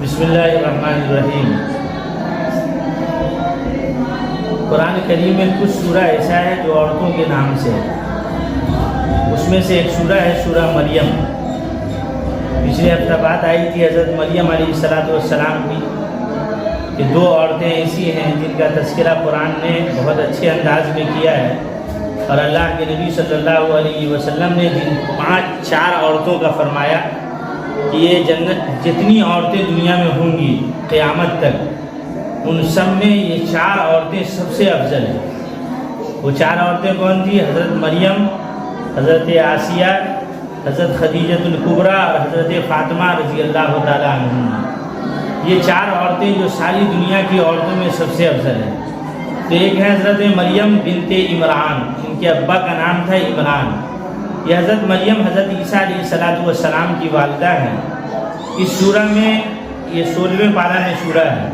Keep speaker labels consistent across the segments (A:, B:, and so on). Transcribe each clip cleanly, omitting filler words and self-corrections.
A: بسم اللہ الرحمن الرحیم۔ قرآن کریم میں کچھ سورہ ایسا ہے جو عورتوں کے نام سے ہے۔ اس میں سے ایک سورہ ہے سورہ مریم۔ پچھلے ہفتہ بات آئی تھی حضرت مریم علیہ السلام کی کہ دو عورتیں ایسی ہیں جن کا تذکرہ قرآن نے بہت اچھے انداز میں کیا ہے، اور اللہ کے نبی صلی اللہ علیہ وسلم نے جن 4 عورتوں کا فرمایا کہ یہ جنت جتنی عورتیں دنیا میں ہوں گی قیامت تک، ان سب میں یہ 4 عورتیں سب سے افضل ہیں۔ وہ 4 عورتیں کون تھی؟ حضرت مریم، حضرت آسیہ، حضرت خدیجۃ الکبریٰ اور حضرت فاطمہ رضی اللہ تعالیٰ عنہ۔ یہ 4 عورتیں جو ساری دنیا کی عورتوں میں سب سے افضل ہیں۔ تو ایک ہے حضرت مریم بنت عمران، ان کے ابا کا نام تھا عمران۔ یہ حضرت مریم حضرت عیسیٰ علیہ السلام کی والدہ ہیں۔ اس سورہ میں یہ 16ویں پارہ میں سورہ ہے۔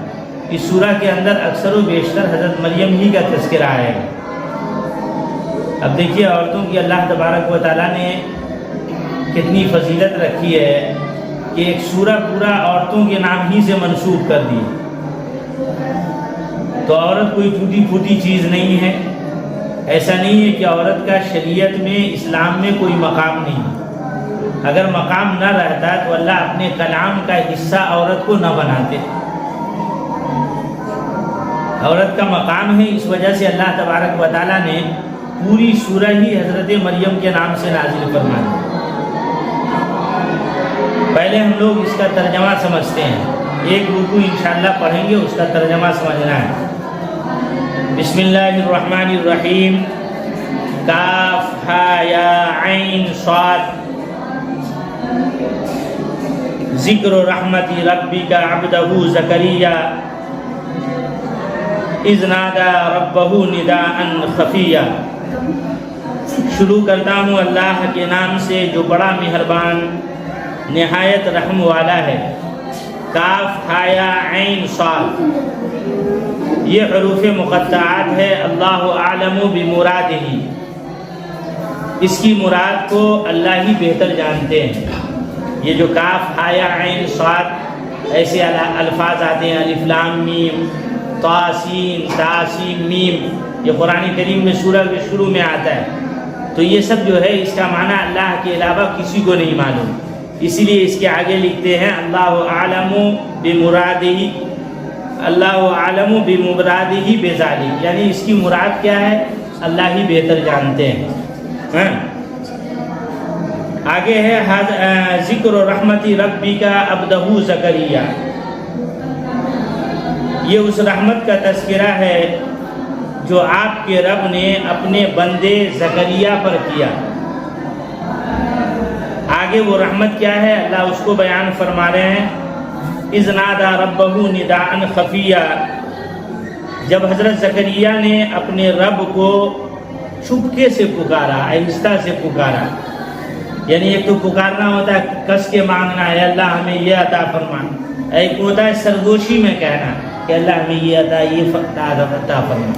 A: اس سورہ کے اندر اکثر و بیشتر حضرت مریم ہی کا تذکرہ ہے۔ اب دیکھیے عورتوں کی اللہ تبارک و تعالیٰ نے کتنی فضیلت رکھی ہے کہ ایک سورہ پورا عورتوں کے نام ہی سے منسوب کر دی۔ تو عورت کوئی ٹوٹی پھوٹی چیز نہیں ہے۔ ایسا نہیں ہے کہ عورت کا شریعت میں اسلام میں کوئی مقام نہیں۔ اگر مقام نہ رہتا تو اللہ اپنے کلام کا حصہ عورت کو نہ بناتے۔ عورت کا مقام ہے، اس وجہ سے اللہ تبارک و تعالیٰ نے پوری سورہ ہی حضرت مریم کے نام سے نازل فرما دی۔ پہلے ہم لوگ اس کا ترجمہ سمجھتے ہیں، ایک رکوع انشاءاللہ پڑھیں گے، اس کا ترجمہ سمجھنا ہے۔ بسم اللہ الرحمن الرحیم۔ کاف ہا یا عین صاد۔ ذکر رحمت ربک عبدہ زکریا اذ نادى ربہ نداء خفیا۔ شروع کرتا ہوں اللہ کے نام سے جو بڑا مہربان نہایت رحم والا ہے۔ کاف ہا یا عین صاد، یہ حروف مقطعات ہے۔ اللہ اعلم بمرادہ، اس کی مراد کو اللہ ہی بہتر جانتے ہیں۔ یہ جو کاف ہا یا عین صاد ایسے الفاظ آتے ہیں، الف لام میم، طا سین تا سین میم، یہ قرآن کریم میں سورہ کے شروع میں آتا ہے۔ تو یہ سب جو ہے اس کا معنی اللہ کے علاوہ کسی کو نہیں معلوم، اسی لیے اس کے آگے لکھتے ہیں اللہ اعلم بمرادہ، اللہ اعلم بمرادہ بذالک، یعنی اس کی مراد کیا ہے اللہ ہی بہتر جانتے ہیں۔ آگے ہے ذکر رحمت ربک عبدہ زکریا، یہ اس رحمت کا تذکرہ ہے جو آپ کے رب نے اپنے بندے زکریا پر کیا۔ آگے وہ رحمت کیا ہے اللہ اس کو بیان فرما رہے ہیں۔ اذ نادى ربہ نداء خفیا، جب حضرت زکریا نے اپنے رب کو چھپکے سے پکارا، آہستہ سے پکارا، یعنی ایک تو پکارنا ہوتا ہے کس کے مانگنا ہے اللہ ہمیں یہ عطا فرما، ایک ہوتا ہے سرگوشی میں کہنا کہ اللہ ہمیں یہ عطا یہ عطا فرما۔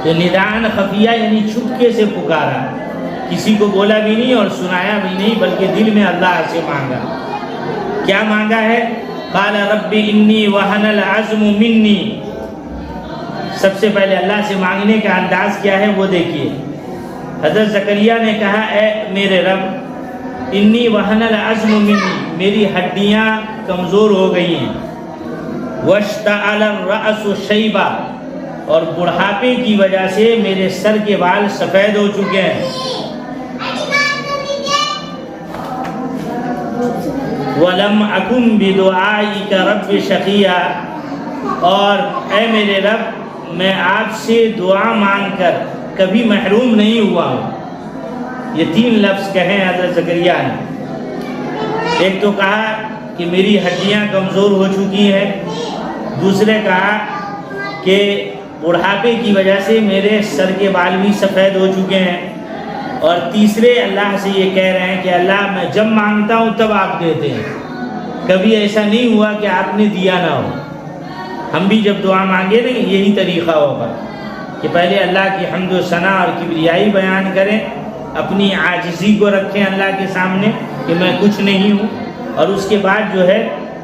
A: تو نداء خفیہ یعنی چھپکے سے پکارا، کسی کو بولا بھی نہیں اور سنایا بھی نہیں، بلکہ دل میں اللہ سے مانگا۔ کیا مانگا ہے؟ قال رب انی وہن العظم منی، سب سے پہلے اللہ سے مانگنے کا انداز کیا ہے وہ دیکھیے۔ حضرت زکریا نے کہا اے میرے رب انی وہن العظم منی، میری ہڈیاں کمزور ہو گئی ہیں، واشتعل الرأس شیبا، اور بڑھاپے کی وجہ سے میرے سر کے بال سفید ہو چکے ہیں، وَلَمْ أَكُنْ بِدُعَائِكَ رَبِّ شَقِيًّا، اور اے میرے رب میں آپ سے دعا مانگ کر کبھی محروم نہیں ہوا ہوں۔ یہ 3 لفظ کہیں حضرت زکریا نے۔ ایک تو کہا کہ میری ہڈیاں کمزور ہو چکی ہیں، دوسرے کہا کہ بڑھاپے کی وجہ سے میرے سر کے بال بھی سفید ہو چکے ہیں، اور تیسرے اللہ سے یہ کہہ رہے ہیں کہ اللہ میں جب مانگتا ہوں تب آپ دیتے ہیں، کبھی ایسا نہیں ہوا کہ آپ نے دیا نہ ہو۔ ہم بھی جب دعا مانگے نا یہی طریقہ ہوگا کہ پہلے اللہ کی حمد و ثنا اور کبریائی بیان کریں، اپنی عاجزی کو رکھیں اللہ کے سامنے کہ میں کچھ نہیں ہوں، اور اس کے بعد جو ہے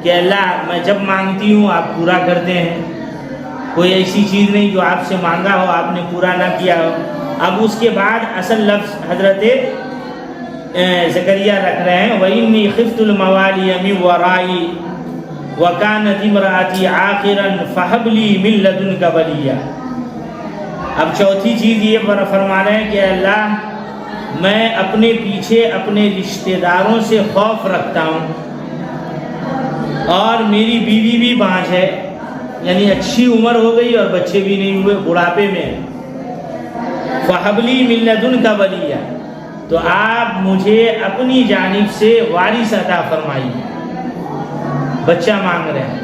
A: کہ اللہ میں جب مانگتی ہوں آپ پورا کرتے ہیں، کوئی ایسی چیز نہیں جو آپ سے مانگا ہو آپ نے پورا نہ کیا ہو۔ اب اس کے بعد اصل لفظ حضرت زکریہ رکھ رہے ہیں وَإِنِّي خِفْتُ الْمَوَالِيَ مِنْ وَرَائِي وَكَانَتِ امْرَأَتِي عَاقِرًا فَهَبْ لِي مِنْ لَدُنْكَ وَلِيًّا۔ اب چوتھی چیز یہ فرما رہے ہیں کہ اللہ میں اپنے پیچھے اپنے رشتہ داروں سے خوف رکھتا ہوں، اور میری بیوی بھی بانجھ ہے، یعنی اچھی عمر ہو گئی اور بچے بھی نہیں ہوئے، بڑھاپے میں۔ فَهَبْ لِي مِنْ لَدُنْكَ وَلِيًّا، تو آپ مجھے اپنی جانب سے وارث عطا فرمائیے۔ بچہ مانگ رہے ہیں،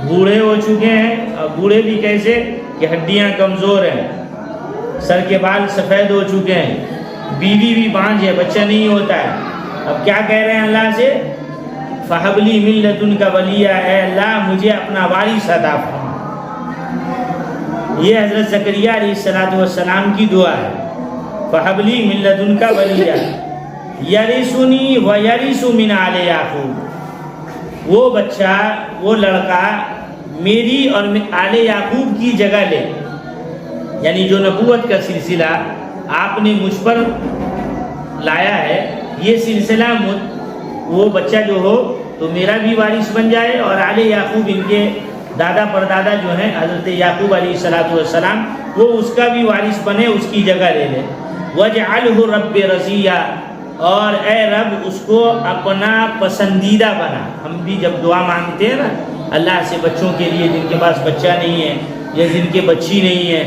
A: بوڑھے ہو چکے ہیں، اور بوڑھے بھی کیسے کہ ہڈیاں کمزور ہیں، سر کے بال سفید ہو چکے ہیں، بیوی بھی بانجھ ہے، بچہ نہیں ہوتا ہے۔ اب کیا کہہ رہے ہیں اللہ سے؟ فَهَبْ لِي مِن لَدُنْكَ وَلِيًّا، اے اللہ مجھے اپنا وارث عطا فرما۔ یہ حضرت زکریا علیہ السلام کی دعا ہے، فَهَبْ لِي مِن لَدُنْكَ وَلِيًّا يَرِثُنِي وَيَرِثُ مِنْ آلِ یعقوب، وہ بچہ وہ لڑکا میری اور آل یعقوب کی جگہ لے، یعنی جو نبوت کا سلسلہ آپ نے مجھ پر لایا ہے، یہ سلسلہ وہ بچہ جو ہو تو میرا بھی وارث بن جائے، اور آل یعقوب ان کے دادا پردادا جو ہیں حضرت یعقوب علیہ السلام وہ اس کا بھی وارث بنے، اس کی جگہ لے لے۔ وَاجْعَلْهُ رَبِّ رَضِيًّا، اور اے رب اس کو اپنا پسندیدہ بنا۔ ہم بھی جب دعا مانگتے ہیں نا اللہ سے بچوں کے لیے جن کے پاس بچہ نہیں ہے یا جن کے بچی نہیں ہے،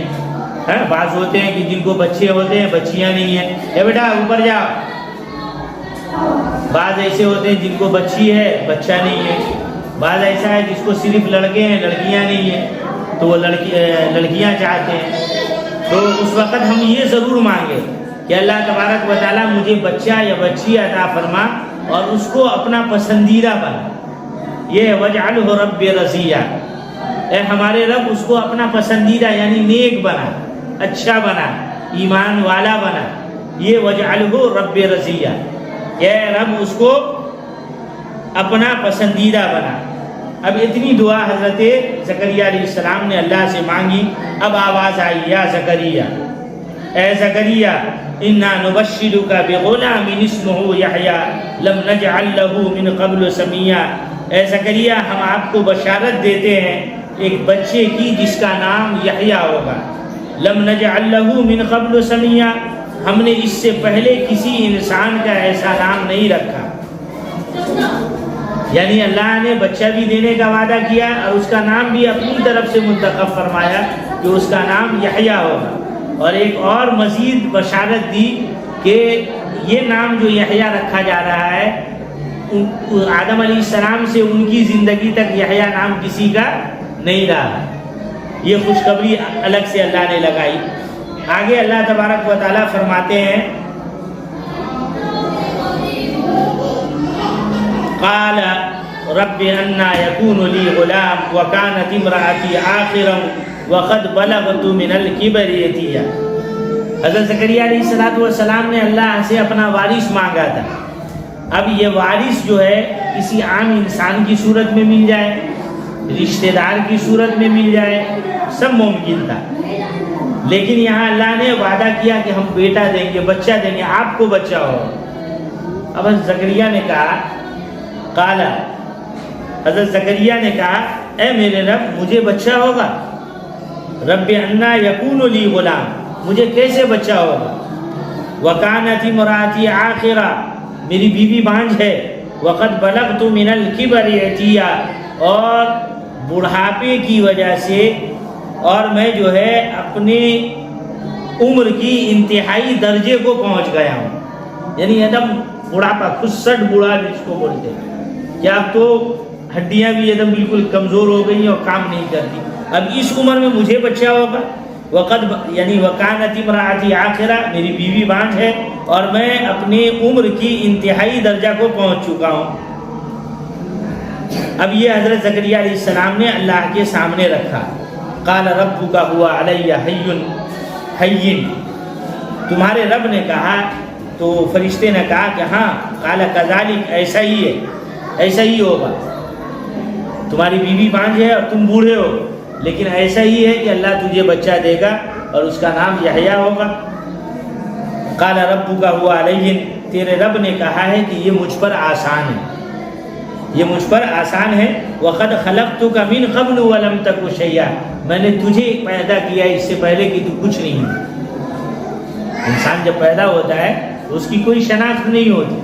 A: بعض ہوتے ہیں کہ جن کو بچے ہوتے ہیں بچیاں نہیں ہیں، اے بیٹا اوپر جاؤ۔ بعض ایسے ہوتے ہیں جن کو بچی ہے بچہ نہیں ہے، بعض ایسا ہے جس کو صرف لڑکے ہیں لڑکیاں نہیں ہیں، تو وہ لڑکیاں چاہتے ہیں۔ تو اس وقت ہم یہ ضرور مانگے کہ اللہ تبارک و تعالیٰ مجھے بچہ یا بچی عطا فرما اور اس کو اپنا پسندیدہ بنا۔ یہ وَاجْعَلْهُ رَبِّ رَضِيًّا، اے ہمارے رب اس کو اپنا پسندیدہ یعنی نیک بنا، اچھا بنا، ایمان والا بنا۔ یہ وَاجْعَلْهُ رَبِّ رَضِيًّا، اے رب اس کو اپنا پسندیدہ بنا۔ اب اتنی دعا حضرت زکریا علیہ السلام نے اللہ سے مانگی۔ اب آواز آئی یا زکریا، اے زکریا انا نبشرک بغلام اسمہ یحییٰ لم نجعل لہ من قبل سمیٰ، اے زکریا ہم آپ کو بشارت دیتے ہیں ایک بچے کی جس کا نام یحییٰ ہوگا۔ لم نجعل لہ من قبل سمیٰ، ہم نے اس سے پہلے کسی انسان کا ایسا نام نہیں رکھا۔ یعنی اللہ نے بچہ بھی دینے کا وعدہ کیا اور اس کا نام بھی اپنی طرف سے منتخب فرمایا کہ اس کا نام یحییٰ ہوگا، اور ایک اور مزید بشارت دی کہ یہ نام جو یحییٰ رکھا جا رہا ہے آدم علیہ السلام سے ان کی زندگی تک یحییٰ نام کسی کا نہیں رہا۔ یہ خوشخبری الگ سے اللہ نے لگائی۔ آگے اللہ تبارک و تعالیٰ فرماتے ہیں قال رب انا یکون لی غلام وکانت امرأتی عاقرا وقد بلغت من الکبر عتیا۔ حضرت زکریا علیہ السلام نے اللہ سے اپنا وارث مانگا تھا۔ اب یہ وارث جو ہے کسی عام انسان کی صورت میں مل جائے، رشتہ دار کی صورت میں مل جائے، سب ممکن تھا، لیکن یہاں اللہ نے وعدہ کیا کہ ہم بیٹا دیں گے، بچہ دیں گے، آپ کو بچہ ہو۔ اب حضرت زکریا نے کہا قال، حضرت زکریا نے کہا اے میرے رب مجھے بچہ ہوگا؟ رب انا یکون لی غلام، مجھے کیسے بچہ ہوگا؟ وکانت امراتی عاقرا، میری بیوی بانجھ ہے، وقد بلغت من الکبر عتیا، اور بڑھاپے کی وجہ سے اور میں جو ہے اپنے عمر کی انتہائی درجے کو پہنچ گیا ہوں، یعنی ایک دم بڑھاپا، خسٹ بوڑھا جس کو بولتے ہیں، کہ اب تو ہڈیاں بھی ایک دم بالکل کمزور ہو گئی اور کام نہیں کرتی، اب اس عمر میں مجھے بچہ ہوگا؟ وقد یعنی وکانت امراتی عاقرا، میری بیوی بانجھ ہے اور میں اپنے عمر کی انتہائی درجہ کو پہنچ چکا ہوں۔ اب یہ حضرت زکریا علیہ السلام نے اللہ کے سامنے رکھا۔ قال ربک هو علی ہین، تمہارے رب نے کہا، تو فرشتے نے کہا کہ ہاں، قال کذالک، ایسا ہی ہے، ایسا ہی ہوگا۔ تمہاری بیوی بانجھ ہے اور تم بوڑھے ہو، لیکن ایسا ہی ہے کہ اللہ تجھے بچہ دے گا اور اس کا نام یحییٰ ہوگا۔ قال ربک هو علیہ، تیرے رب نے کہا ہے کہ یہ مجھ پر آسان ہے، یہ مجھ پر آسان ہے۔ وقد خلقتک من قبل ولم تک شیئا، میں نے تجھے پیدا کیا اس سے پہلے کہ تو کچھ نہیں ہے۔ انسان جب پیدا ہوتا ہے تو اس کی کوئی شناخت نہیں ہوتی،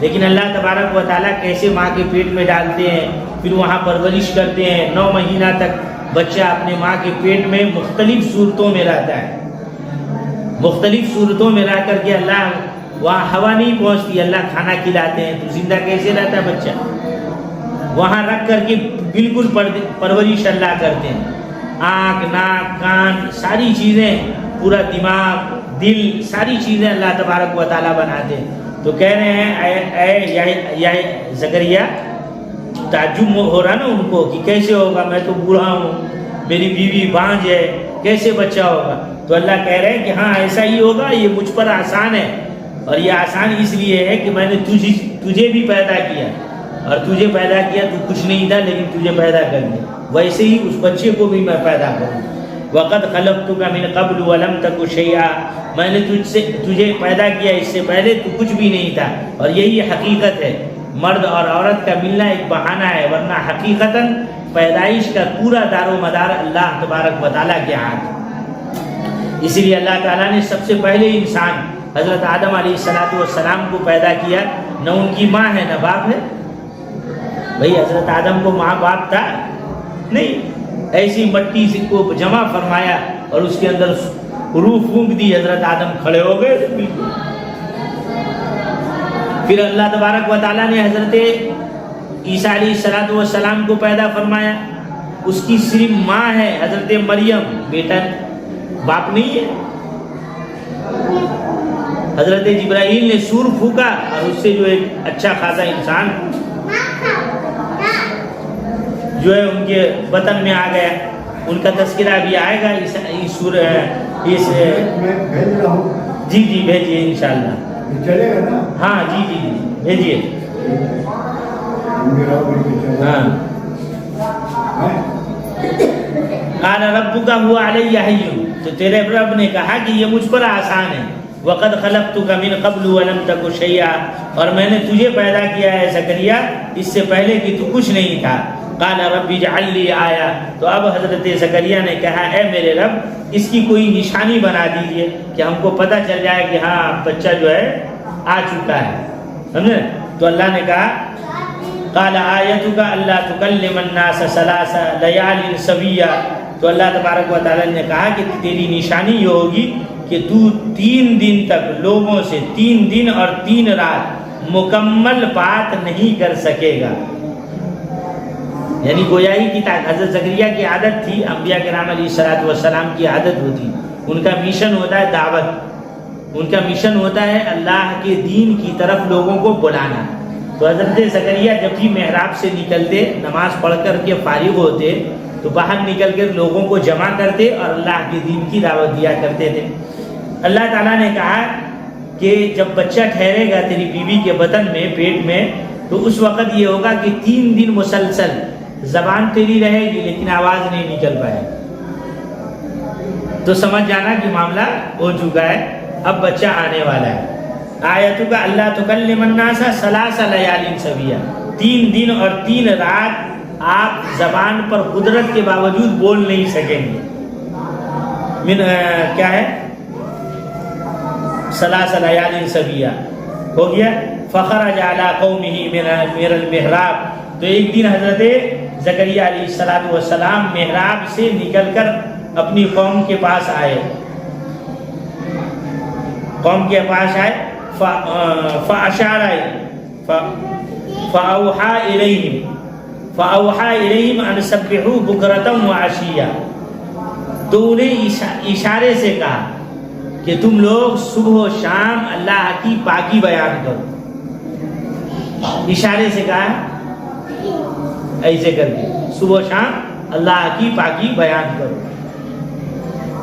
A: لیکن اللہ تبارک و تعالیٰ کیسے ماں کے پیٹ میں ڈالتے ہیں، پھر وہاں پرورش کرتے ہیں، 9 مہینہ تک بچہ اپنے ماں کے پیٹ میں مختلف صورتوں میں رہتا ہے، مختلف صورتوں میں رہ کر کے اللہ وہاں ہوا نہیں پہنچتی، اللہ کھانا کھلاتے ہیں، تو زندہ کیسے رہتا ہے بچہ؟ وہاں رکھ کر کے بالکل پرورش اللہ کرتے ہیں، آنکھ، ناک، کان، ساری چیزیں، پورا دماغ، دل، ساری چیزیں اللہ تبارک و تعالیٰ بناتے ہیں۔ تو کہہ رہے ہیں اے زکریا، تعجب ہو رہا نا ان کو کہ کیسے ہوگا، میں تو بوڑھا ہوں، میری بیوی بانجھ ہے، کیسے بچہ ہوگا؟ تو اللہ کہہ رہے ہیں کہ ہاں ایسا ہی ہوگا، یہ مجھ پر آسان ہے، اور یہ آسان اس لیے ہے کہ میں نے تجھے بھی پیدا کیا، اور تجھے پیدا کیا تو کچھ نہیں تھا، لیکن تجھے پیدا کر دیا، ویسے ہی اس بچے کو بھی میں پیدا کروں۔ وقد خلقتک من قبل ولم تک شیئا، میں نے تجھے پیدا کیا اس سے پہلے تو کچھ بھی نہیں تھا، اور یہی حقیقت ہے۔ مرد اور عورت کا ملنا ایک بہانہ ہے، ورنہ حقیقتاً پیدائش کا پورا دار و مدار اللہ تبارک و تعالیٰ کے ہاتھ۔ اسی لیے اللہ تعالیٰ نے سب سے پہلے انسان حضرت آدم علیہ السلام کو پیدا کیا، نہ ان کی ماں ہے نہ باپ ہے۔ بھئی حضرت آدم کو ماں باپ تھا نہیں، ایسی مٹی سے کو جمع فرمایا اور اس کے اندر روح پھونک دی، حضرت آدم کھڑے ہو گئے بالکل۔ پھر اللہ تبارک و تعالیٰ نے حضرت عیسیٰ علیہ السلام کو پیدا فرمایا، اس کی صرف ماں ہے حضرت مریم، بیٹا باپ نہیں ہے۔ حضرت جبرائیل نے سور پھونکا اور اس سے جو ایک اچھا خاصا انسان جو ہے ان کے بطن میں آ گیا، ان کا تذکرہ بھی آئے گا اس جی جی بھیجیے انشاءاللہ،
B: چلے گا نا؟
A: ہاں جی جی جی بھیجیے۔ ہاں قال ربک هو علی هین، تو تیرے رب نے کہا کہ یہ مجھ پر آسان ہے۔ وقد خلقتک من قبل ولم تک شیئا، اور میں نے تجھے پیدا کیا ہے زکریا اس سے پہلے کہ تو کچھ نہیں تھا۔ قال رب اجعل لی آیا، تو اب حضرت زکریا نے کہا اے میرے رب اس کی کوئی نشانی بنا دیجئے کہ ہم کو پتہ چل جائے کہ ہاں بچہ جو ہے آ چکا ہے، سمجھے؟ تو اللہ نے کہا قال آیتک الا تکلم الناس 3 لیال سویا، تو اللہ تبارک و تعالی نے کہا کہ تیری نشانی یہ ہوگی کہ تو 3 دن تک لوگوں سے 3 دن اور 3 رات مکمل بات نہیں کر سکے گا۔ یعنی گویائی کی حضرت زکریا کی عادت تھی، انبیاء کرام علیہ السلام کی عادت ہوتی، ان کا مشن ہوتا ہے دعوت، ان کا مشن ہوتا ہے اللہ کے دین کی طرف لوگوں کو بلانا۔ تو حضرت زکریا جب بھی محراب سے نکلتے، نماز پڑھ کر کے فارغ ہوتے، تو باہر نکل کر لوگوں کو جمع کرتے اور اللہ کے دین کی دعوت دیا کرتے تھے۔ اللہ تعالیٰ نے کہا کہ جب بچہ ٹھہرے گا تیری بیوی کے بطن میں، پیٹ میں، تو اس وقت یہ ہوگا کہ 3 دن مسلسل زبان تیری رہے گی لیکن آواز نہیں نکل پائے، تو سمجھ جانا کہ معاملہ ہو چکا ہے، اب بچہ آنے والا ہے۔ آیتک الا تکلم الناس 3 لیال سویا، 3 دن اور 3 رات آپ زبان پر قدرت کے باوجود بول نہیں سکیں گے۔ کیا ہے 3 لیال سویا ہو گیا۔ فخرج علی قومہ من المحراب، تو ایک دن حضرت زکریا علیہ السلام محراب سے نکل کر اپنی قوم کے پاس آئے، قوم کے پاس آئے، فاشار فاوحى الیہم ان سبحوا بکرۃ وعشیا، تو انہیں اشارے سے کہا کہ تم لوگ صبح و شام اللہ کی پاکی بیان کرو، اشارے سے کہا ایسے کر کے صبح و شام اللہ کی پاکی بیان کرو،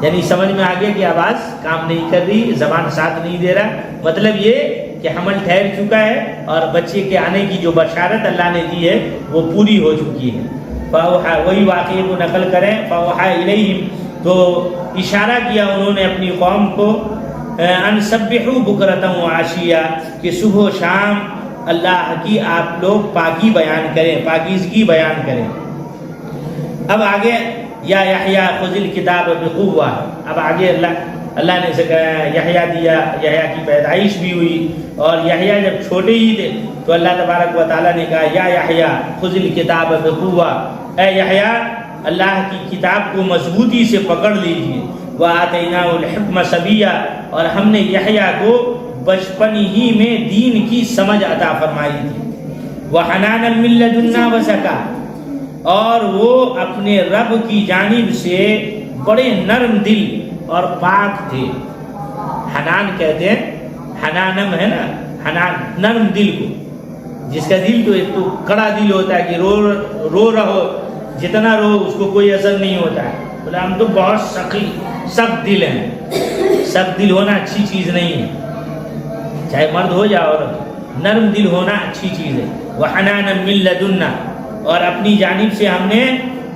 A: یعنی سمجھ میں آ گیا کہ آواز کام نہیں کر رہی، زبان ساتھ نہیں دے رہا، مطلب یہ کہ حمل ٹھہر چکا ہے اور بچے کے آنے کی جو بشارت اللہ نے دی ہے وہ پوری ہو چکی ہے۔ فاوحا، وہی واقعے کو نقل کریں، فاوحا الیہم، تو اشارہ کیا انہوں نے اپنی قوم کو، ان سبحوا بکرۃ وعشیا، کہ صبح و شام اللہ کی آپ لوگ پاکی بیان کریں، پاکیزگی بیان کریں۔ اب آگے یا یحییٰ خذ الکتاب بقوہ، اب آگے اللہ نے یحییٰ دیا، یحییٰ کی پیدائش بھی ہوئی، اور یحییٰ جب چھوٹے ہی تھے تو اللہ تبارک و تعالیٰ نے کہا یا یحییٰ خذ الکتاب بقوہ، اے یحییٰ اللہ کی کتاب کو مضبوطی سے پکڑ لیجیے، وآتیناہ الحکم صبیا، اور ہم نے یحییٰ کو بچپن ہی میں دین کی سمجھ عطا فرمائی تھی، وحنانا من لدنا وزکاۃ، اور وہ اپنے رب کی جانب سے بڑے نرم دل اور پاک تھے۔ حنان کہتے ہیں، حنانم ہے نا، حنان نرم دل کو، جس کا دل تو ایک تو کڑا دل ہوتا ہے کہ رو رہو، جتنا رو اس کو کوئی اثر نہیں ہوتا ہے، بولے ہم تو بہت سخت دل ہیں۔ سخت دل ہونا اچھی چیز نہیں ہے، چاہے مرد ہو یا عورت، نرم دل ہونا اچھی چیز ہے۔ وحنانا من لدنا، اور اپنی جانب سے ہم نے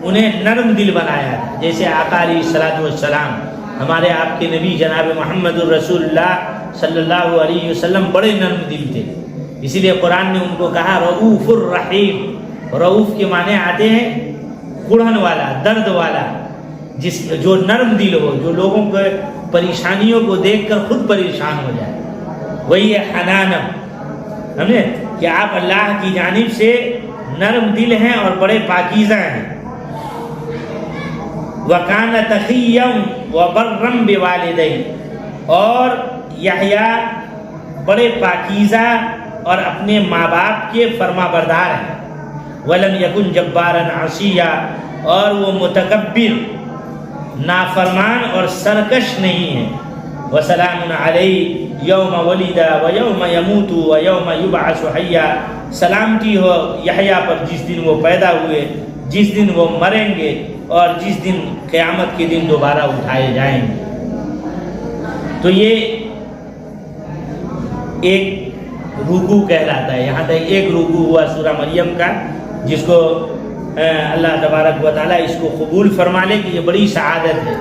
A: انہیں نرم دل بنایا، جیسے آقا علیہ الصلوۃ والسلام، ہمارے آپ کے نبی جناب محمد الرسول اللہ صلی اللہ علیہ وسلم بڑے نرم دل تھے، اسی لیے قرآن نے ان کو کہا رؤوف الرحیم۔ رؤوف کے معنی آتے ہیں کڑھن والا، درد والا، جو نرم دل ہو، جو لوگوں کے پریشانیوں کو دیکھ کر خود پریشان ہو جائے، وہی ہے حنانم۔ سمجھے کہ آپ اللہ کی جانب سے نرم دل ہیں اور بڑے پاکیزہ ہیں۔ وَكَانَ تَقِيًّا وَبَرًّا بِوَالِدَيْهِ، اور یحییٰ بڑے پاکیزہ اور اپنے ماں باپ کے فرما بردار ہیں۔ وَلَمْ يَكُنْ جَبَّارًا عَصِيًّا، اور وہ متکبر، نافرمان اور سرکش نہیں ہے۔ وَسَلَامٌ عَلَيْهِ يَوْمَ وَلِدَ وَيَوْمَ يَمُوتُ وَيَوْمَ يُبْعَثُ حَيًّا، سلامتی ہو یحییٰ پر جس دن وہ پیدا ہوئے، جس دن وہ مریں گے، اور جس دن قیامت کے دن دوبارہ اٹھائے جائیں گے۔ تو یہ ایک رکوع کہلاتا ہے۔ یہاں تک ایک رکوع ہوا سورہ مریم کا، جس کو اللہ تبارک و تعالیٰ اس کو قبول فرما لے کہ یہ بڑی سعادت ہے۔